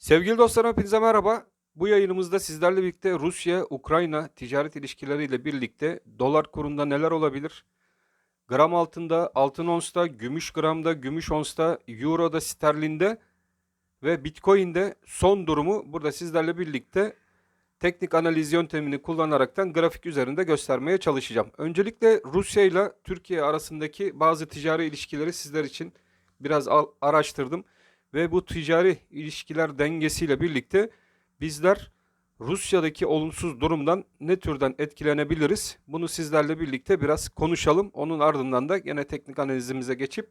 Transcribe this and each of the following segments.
Sevgili dostlarım hepinize merhaba. Bu yayınımızda sizlerle birlikte Rusya-Ukrayna ticaret ilişkileriyle birlikte dolar kurunda neler olabilir? Gram altında, altın onsta, gümüş gramda, gümüş onsta, euroda, sterlinde ve bitcoin'de son durumu burada sizlerle birlikte teknik analiz yöntemini kullanaraktan grafik üzerinde göstermeye çalışacağım. Öncelikle Rusya ile Türkiye arasındaki bazı ticari ilişkileri sizler için biraz araştırdım. Ve bu ticari ilişkiler dengesiyle birlikte bizler Rusya'daki olumsuz durumdan ne türden etkilenebiliriz? Bunu sizlerle birlikte biraz konuşalım. Onun ardından da gene teknik analizimize geçip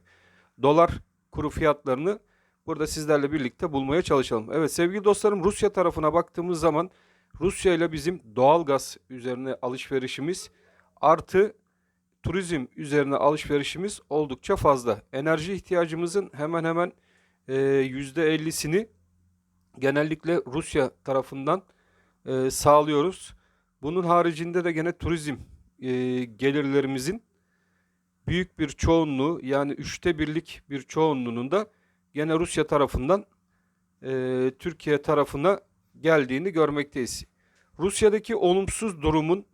dolar kuru fiyatlarını burada sizlerle birlikte bulmaya çalışalım. Evet sevgili dostlarım, Rusya tarafına baktığımız zaman Rusya ile bizim doğalgaz üzerine alışverişimiz artı turizm üzerine alışverişimiz oldukça fazla. Enerji ihtiyacımızın hemen hemen %50'sini genellikle Rusya tarafından sağlıyoruz. Bunun haricinde de gene turizm gelirlerimizin büyük bir çoğunluğu, yani 1/3 bir çoğunluğunun da gene Rusya tarafından Türkiye tarafına geldiğini görmekteyiz. Rusya'daki olumsuz durumun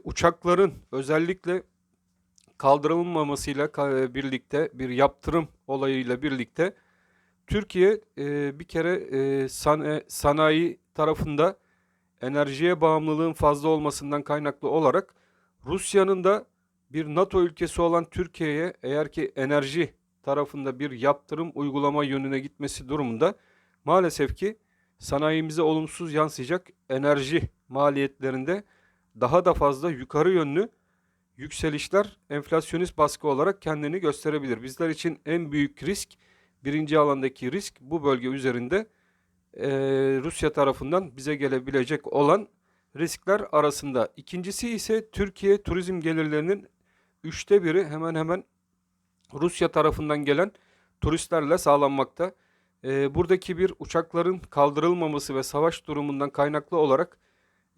uçakların özellikle kaldırılmamasıyla birlikte, bir yaptırım olayıyla birlikte Türkiye bir kere sanayi tarafında enerjiye bağımlılığın fazla olmasından kaynaklı olarak Rusya'nın da bir NATO ülkesi olan Türkiye'ye eğer ki enerji tarafında bir yaptırım uygulama yönüne gitmesi durumunda maalesef ki sanayimize olumsuz yansıyacak enerji maliyetlerinde daha da fazla yukarı yönlü yükselişler enflasyonist baskı olarak kendini gösterebilir. Bizler için en büyük risk, birinci alandaki risk bu bölge üzerinde Rusya tarafından bize gelebilecek olan riskler arasında. İkincisi ise Türkiye turizm gelirlerinin 1/3 hemen hemen Rusya tarafından gelen turistlerle sağlanmakta. Buradaki bir uçakların kaldırılmaması ve savaş durumundan kaynaklı olarak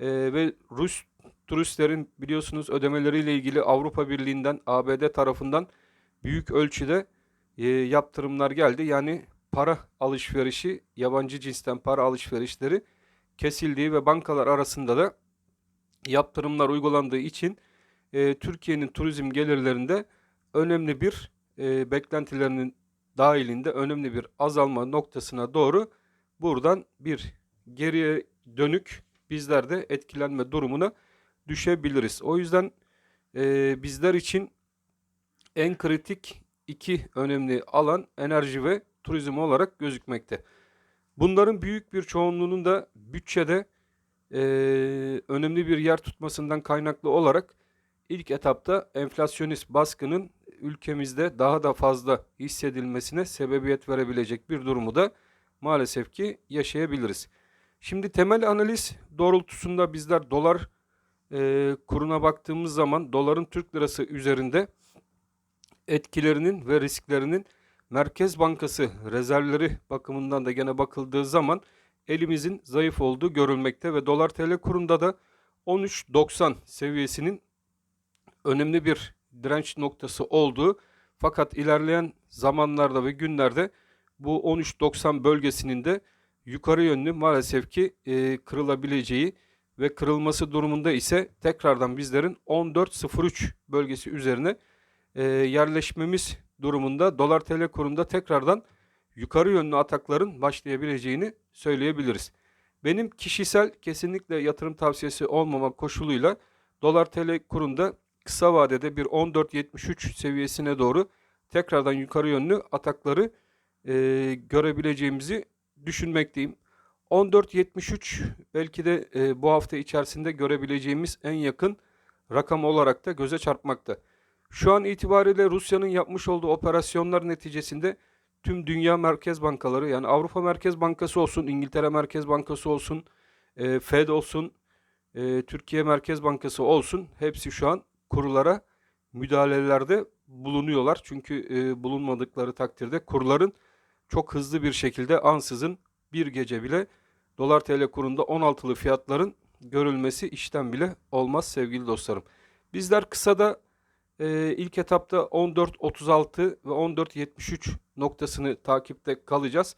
ve Rus turistlerin biliyorsunuz ödemeleriyle ilgili Avrupa Birliği'nden, ABD tarafından büyük ölçüde yaptırımlar geldi. Yani para alışverişi, yabancı cinsten para alışverişleri kesildiği ve bankalar arasında da yaptırımlar uygulandığı için Türkiye'nin turizm gelirlerinde önemli bir beklentilerinin dahilinde önemli bir azalma noktasına doğru buradan bir geriye dönük bizler de etkilenme durumuna düşebiliriz. O yüzden bizler için en kritik iki önemli alan enerji ve turizm olarak gözükmekte. Bunların büyük bir çoğunluğunun da bütçede önemli bir yer tutmasından kaynaklı olarak ilk etapta enflasyonist baskının ülkemizde daha da fazla hissedilmesine sebebiyet verebilecek bir durumu da maalesef ki yaşayabiliriz. Şimdi temel analiz doğrultusunda bizler dolar kuruna baktığımız zaman doların Türk lirası üzerinde etkilerinin ve risklerinin Merkez Bankası rezervleri bakımından da gene bakıldığı zaman elimizin zayıf olduğu görülmekte ve dolar TL kurunda da 13.90 seviyesinin önemli bir direnç noktası olduğu, fakat ilerleyen zamanlarda ve günlerde bu 13.90 bölgesinin de yukarı yönlü maalesef ki kırılabileceği ve kırılması durumunda ise tekrardan bizlerin 14.03 bölgesi üzerine yerleşmemiz durumunda dolar TL kurunda tekrardan yukarı yönlü atakların başlayabileceğini söyleyebiliriz. Benim kişisel kesinlikle yatırım tavsiyesi olmamak koşuluyla dolar TL kurunda kısa vadede bir 14.73 seviyesine doğru tekrardan yukarı yönlü atakları görebileceğimizi düşünmekteyim. 14.73 belki de bu hafta içerisinde görebileceğimiz en yakın rakam olarak da göze çarpmakta. Şu an itibariyle Rusya'nın yapmış olduğu operasyonlar neticesinde tüm dünya merkez bankaları, yani Avrupa Merkez Bankası olsun, İngiltere Merkez Bankası olsun, Fed olsun, Türkiye Merkez Bankası olsun, hepsi şu an kurlara müdahalelerde bulunuyorlar. Çünkü bulunmadıkları takdirde kurların çok hızlı bir şekilde ansızın bir gece bile dolar TL kurunda 16'lı fiyatların görülmesi işten bile olmaz sevgili dostlarım. Bizler kısada ilk etapta 14.36 ve 14.73 noktasını takipte kalacağız.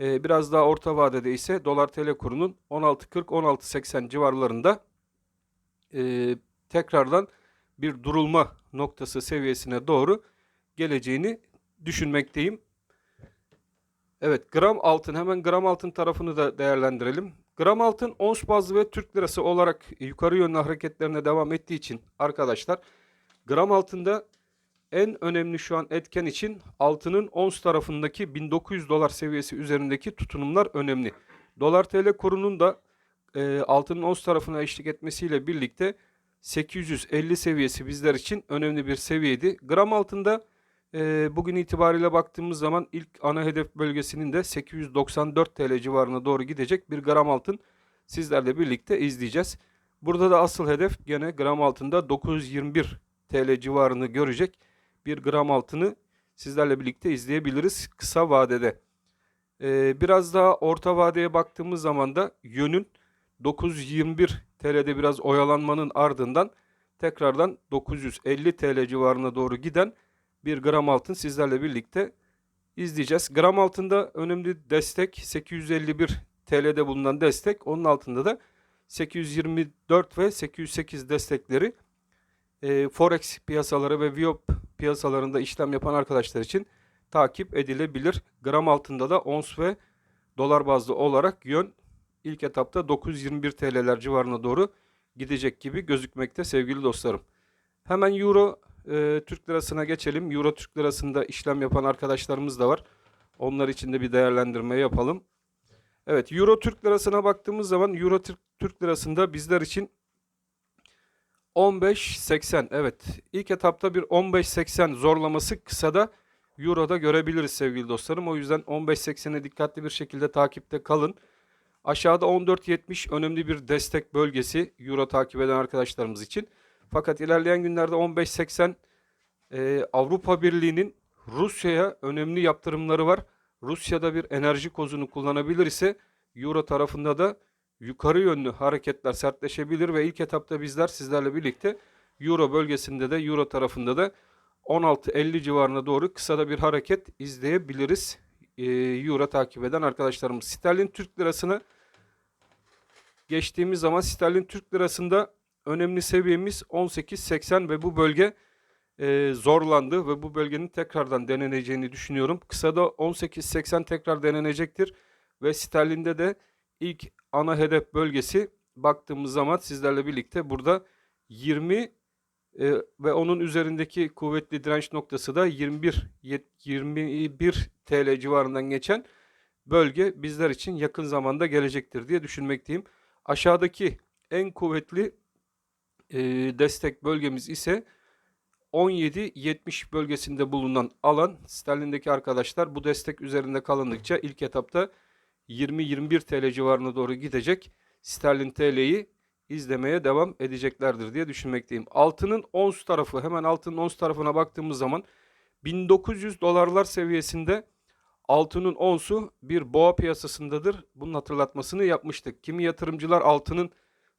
Biraz daha orta vadede ise dolar TL kurunun 16.40-16.80 civarlarında tekrardan bir durulma noktası seviyesine doğru geleceğini düşünmekteyim. Evet, gram altın, hemen gram altın tarafını da değerlendirelim. Gram altın ons bazlı ve Türk lirası olarak yukarı yönlü hareketlerine devam ettiği için arkadaşlar, gram altında en önemli şu an etken için altının ons tarafındaki 1900 dolar seviyesi üzerindeki tutunumlar önemli. Dolar TL kurunun da altının ons tarafına eşlik etmesiyle birlikte 850 seviyesi bizler için önemli bir seviyeydi. Gram altında bugün itibariyle baktığımız zaman ilk ana hedef bölgesinin de 894 TL civarına doğru gidecek bir gram altın sizlerle birlikte izleyeceğiz. Burada da asıl hedef gene gram altında 921 TL civarını görecek bir gram altını sizlerle birlikte izleyebiliriz kısa vadede. Biraz daha orta vadeye baktığımız zaman da yönün 921 TL'de biraz oyalanmanın ardından tekrardan 950 TL civarına doğru giden bir gram altın sizlerle birlikte izleyeceğiz. Gram altında önemli destek 851 TL'de bulunan destek. Onun altında da 824 ve 808 destekleri Forex piyasaları ve Viyop piyasalarında işlem yapan arkadaşlar için takip edilebilir. Gram altında da ons ve dolar bazlı olarak yön ilk etapta 921 TL'ler civarına doğru gidecek gibi gözükmekte sevgili dostlarım. Hemen Euro Türk lirasına geçelim. Euro Türk lirasında işlem yapan arkadaşlarımız da var. Onlar için de bir değerlendirme yapalım. Evet, Euro Türk lirasına baktığımız zaman Euro Türk lirasında bizler için 15.80, evet, ilk etapta bir 15.80 zorlaması kısada Euro'da görebiliriz sevgili dostlarım. O yüzden 15.80'e dikkatli bir şekilde takipte kalın. Aşağıda 14.70 önemli bir destek bölgesi Euro takip eden arkadaşlarımız için. Fakat ilerleyen günlerde 15.80 Avrupa Birliği'nin Rusya'ya önemli yaptırımları var. Rusya'da bir enerji kozunu kullanabilir ise Euro tarafında da yukarı yönlü hareketler sertleşebilir ve ilk etapta bizler sizlerle birlikte Euro bölgesinde de Euro tarafında da 16.50 civarına doğru kısa da bir hareket izleyebiliriz. Euro takip eden arkadaşlarımız. Sterlin Türk lirasına geçtiğimiz zaman sterlin Türk lirasında önemli seviyemiz 18.80 ve bu bölge zorlandı ve bu bölgenin tekrardan deneneceğini düşünüyorum. Kısada 18.80 tekrar denenecektir ve sterlinde de ilk ana hedef bölgesi baktığımız zaman sizlerle birlikte burada 20 ve onun üzerindeki kuvvetli direnç noktası da 21 TL civarından geçen bölge bizler için yakın zamanda gelecektir diye düşünmekteyim. Aşağıdaki en kuvvetli destek bölgemiz ise 17.70 bölgesinde bulunan alan. Sterlindeki arkadaşlar bu destek üzerinde kalındıkça ilk etapta 20-21 TL civarına doğru gidecek sterlin TL'yi izlemeye devam edeceklerdir diye düşünmekteyim. Altının ons tarafı, hemen altının ons tarafına baktığımız zaman 1900 dolarlar seviyesinde altının onsu bir boğa piyasasındadır. Bunun hatırlatmasını yapmıştık. Kimi yatırımcılar altının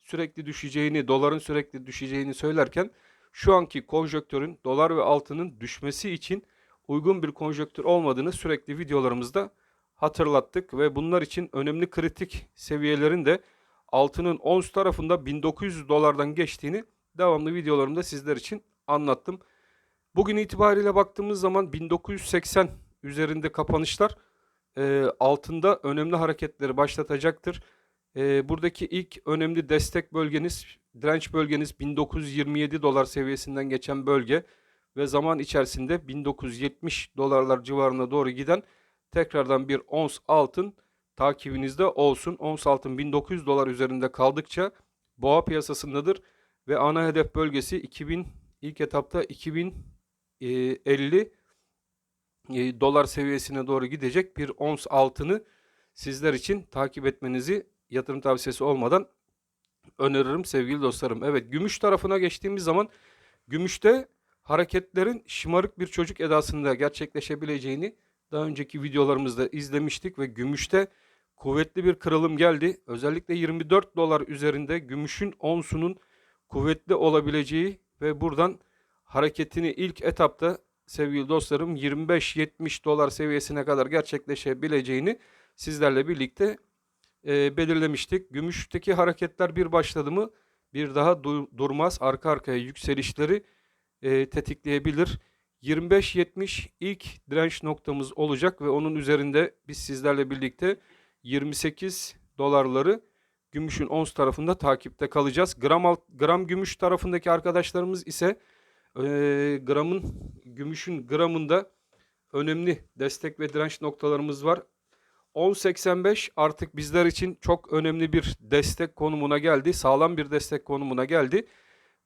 sürekli düşeceğini, doların sürekli düşeceğini söylerken şu anki konjonktürün dolar ve altının düşmesi için uygun bir konjonktür olmadığını sürekli videolarımızda hatırlattık ve bunlar için önemli kritik seviyelerin de altının ons tarafında 1900 dolardan geçtiğini devamlı videolarımda sizler için anlattım. Bugün itibariyle baktığımız zaman 1980 üzerinde kapanışlar altında önemli hareketleri başlatacaktır. Buradaki ilk önemli destek bölgeniz, direnç bölgeniz 1927 dolar seviyesinden geçen bölge ve zaman içerisinde 1970 dolarlar civarına doğru giden tekrardan bir ons altın takibinizde olsun. Ons altın 1900 dolar üzerinde kaldıkça boğa piyasasındadır ve ana hedef bölgesi 2000, ilk etapta 2050 dolar seviyesine doğru gidecek bir ons altını sizler için takip etmenizi yatırım tavsiyesi olmadan öneririm sevgili dostlarım. Evet, gümüş tarafına geçtiğimiz zaman gümüşte hareketlerin şımarık bir çocuk edasında gerçekleşebileceğini daha önceki videolarımızda izlemiştik ve gümüşte kuvvetli bir kırılım geldi. Özellikle 24 dolar üzerinde gümüşün onsunun kuvvetli olabileceği ve buradan hareketini ilk etapta sevgili dostlarım 25-70 dolar seviyesine kadar gerçekleşebileceğini sizlerle birlikte belirlemiştik. Gümüşteki hareketler bir başladı mı bir daha durmaz, arka arkaya yükselişleri tetikleyebilir. 25.70 ilk direnç noktamız olacak ve onun üzerinde biz sizlerle birlikte 28 dolarları gümüşün ons tarafında takipte kalacağız. Gram gümüş tarafındaki arkadaşlarımız ise gümüşün gramında önemli destek ve direnç noktalarımız var. 10.85 artık bizler için çok önemli bir destek konumuna geldi. Sağlam bir destek konumuna geldi.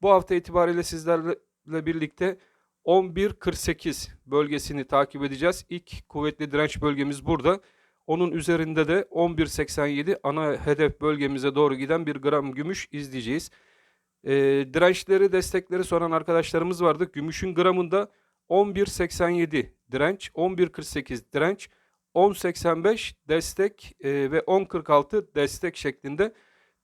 Bu hafta itibariyle sizlerle birlikte 11.48 bölgesini takip edeceğiz. İlk kuvvetli direnç bölgemiz burada. Onun üzerinde de 11.87 ana hedef bölgemize doğru giden bir gram gümüş izleyeceğiz. Dirençleri, destekleri soran arkadaşlarımız vardı. Gümüşün gramında 11.87 direnç, 11.48 direnç, 10.85 destek ve 10.46 destek şeklinde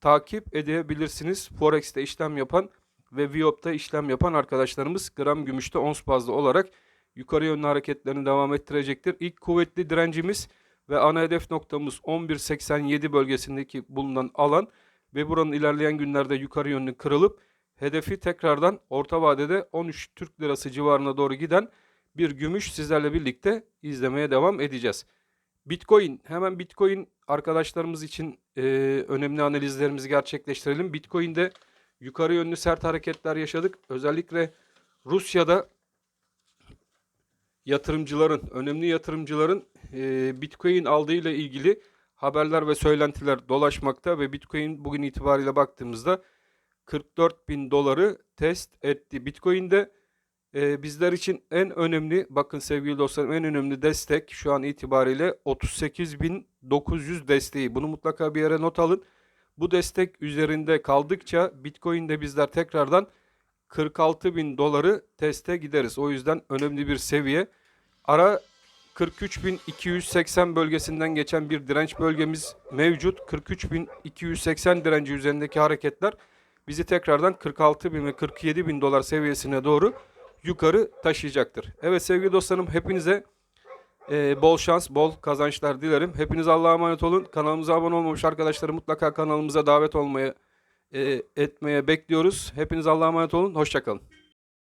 takip edebilirsiniz. Forex'te işlem yapan ve Viyop'ta işlem yapan arkadaşlarımız gram gümüşte ons bazlı olarak yukarı yönlü hareketlerini devam ettirecektir. İlk kuvvetli direncimiz ve ana hedef noktamız 11.87 bölgesindeki bulunan alan ve buranın ilerleyen günlerde yukarı yönlü kırılıp hedefi tekrardan orta vadede 13 Türk Lirası civarına doğru giden bir gümüş sizlerle birlikte izlemeye devam edeceğiz. Bitcoin, hemen Bitcoin arkadaşlarımız için önemli analizlerimizi gerçekleştirelim. Bitcoin'de yukarı yönlü sert hareketler yaşadık. Özellikle Rusya'da önemli yatırımcıların Bitcoin aldığıyla ilgili haberler ve söylentiler dolaşmakta ve Bitcoin bugün itibariyle baktığımızda 44.000 doları test etti. Bitcoin'de bizler için en önemli, bakın sevgili dostlarım, en önemli destek şu an itibariyle 38.900 desteği. Bunu mutlaka bir yere not alın. Bu destek üzerinde kaldıkça Bitcoin'de bizler tekrardan 46.000 doları teste gideriz. O yüzden önemli bir seviye. Ara 43.280 bölgesinden geçen bir direnç bölgemiz mevcut. 43.280 direnci üzerindeki hareketler bizi tekrardan 46.000 ve 47.000 dolar seviyesine doğru yukarı taşıyacaktır. Evet sevgili dostlarım, hepinize bol şans, bol kazançlar dilerim. Hepiniz Allah'a emanet olun. Kanalımıza abone olmamış arkadaşları mutlaka kanalımıza davet etmeye bekliyoruz. Hepiniz Allah'a emanet olun. Hoşça kalın.